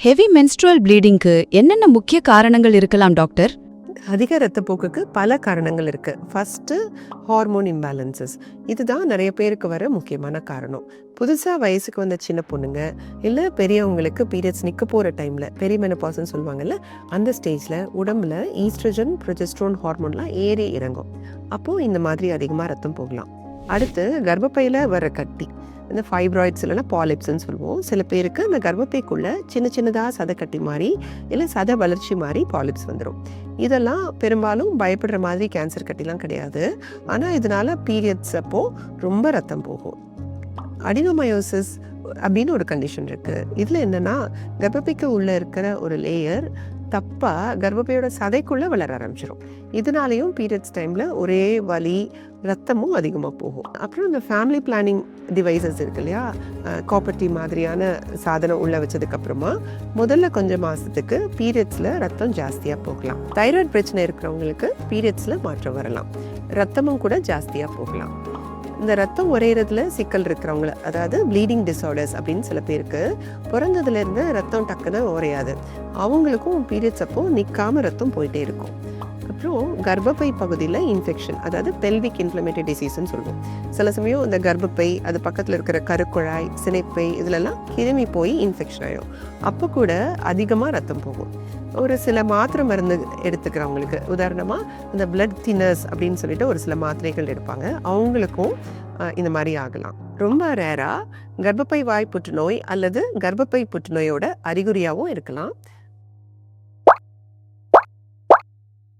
Heavy menstrual ப்ளீடிங்க்கு என்னென்ன முக்கிய காரணங்கள் இருக்கலாம் டாக்டர்? அதிக ரத்தப்போக்குக்கு பல காரணங்கள் இருக்கு. First hormone imbalances. இதுதான் நிறைய பேருக்கு வர முக்கியமான காரணம். புதுசா வயசுக்கு வந்த சின்ன பொண்ணுங்க இல்லை பெரியவங்களுக்கு பீரியட்ஸ் நிற்க போகிற டைமில் பெரியமெனபாஸ்ன்னு சொல்லுவாங்கல்ல, அந்த ஸ்டேஜில் உடம்புல ஈஸ்ட்ரஜன் ப்ரொஜெஸ்ட்ரோன் ஹார்மோன்லாம் ஏறி இறங்கும். அப்போது இந்த மாதிரி அதிகமாக ரத்தம் போகலாம். அடுத்து கர்ப்பப்பையில் வர கட்டி, இந்த ஃபைப்ராய்ட்ஸ் இல்லைனா பாலிப்ஸ்ன்னு சொல்லுவோம். சில பேருக்கு அந்த கர்ப்பப்பைக்குள்ளே சின்ன சின்னதாக சதை கட்டி மாதிரி இல்லை சதை வளர்ச்சி மாதிரி பாலிப்ஸ் வந்துடும். இதெல்லாம் பெரும்பாலும் பயப்படுற மாதிரி கேன்சர் கட்டிலாம் கிடையாது. ஆனால் இதனால் பீரியட்ஸ் அப்போது ரொம்ப ரத்தம் போகும். அடினோமயோசிஸ் அப்படின்னு ஒரு கண்டிஷன் இருக்குது. இதில் என்னென்னா, கர்ப்பப்பைக்கு உள்ளே இருக்கிற ஒரு லேயர் தப்பாக கர்ப்பப்பையோட சதைக்குள்ளே வளர ஆரம்பிச்சிடும். இதனாலேயும் பீரியட்ஸ் டைமில் ஒரே வலி, ரத்தமும் அதிகமாக போகும். அப்புறம் இந்த ஃபேமிலி பிளானிங் டிவைசஸ் இருக்கு இல்லையா, காப்பர்ட்டி மாதிரியான சாதனம் உள்ள வச்சதுக்கப்புறமா முதல்ல கொஞ்சம் மாதத்துக்கு பீரியட்ஸில் ரத்தம் ஜாஸ்தியாக போகலாம். தைராய்டு பிரச்சனை இருக்கிறவங்களுக்கு பீரியட்ஸில் மாற்றம் வரலாம். ரத்தமும் கூட ஜாஸ்தியாக போகலாம். இந்த ரத்தம் உறையிறதுல சிக்கல் இருக்கிறவங்கள, அதாவது ப்ளீடிங் டிஸார்டர்ஸ் அப்படின்னு சில பேருக்கு பிறந்ததுலேருந்து ரத்தம் டக்குன்னு உறையாது. அவங்களுக்கும் பீரியட்ஸ் அப்போ நிற்காம ரத்தம் போயிட்டே இருக்கும். அப்புறம் கர்ப்பப்பை பகுதியில் இன்ஃபெக்ஷன், அதாவது பெல்விக் இன்ஃப்ளமேட்டரி டிசீஸ்ன்னு சொல்லுவோம். சில சமயம் இந்த கர்ப்பப்பை, அது பக்கத்தில் இருக்கிற கருக்குழாய், சினைப்பை, இதிலெல்லாம் கிருமி போய் இன்ஃபெக்ஷன் ஆகிடும். அப்போ கூட அதிகமாக ரத்தம் போகும். ஒரு சில மாத்திரை மருந்து எடுத்துக்கிறவங்களுக்கு, உதாரணமாக இந்த பிளட் தின்னர்ஸ் அப்படின்னு சொல்லிட்டு ஒரு சில மாத்திரைகள் எடுப்பாங்க, அவங்களுக்கும் இந்த மாதிரி ஆகலாம். ரொம்ப ரேராக கர்ப்பப்பை வாய் புற்றுநோய் அல்லது கர்ப்பப்பை புற்றுநோயோட அறிகுறியாகவும் இருக்கலாம்.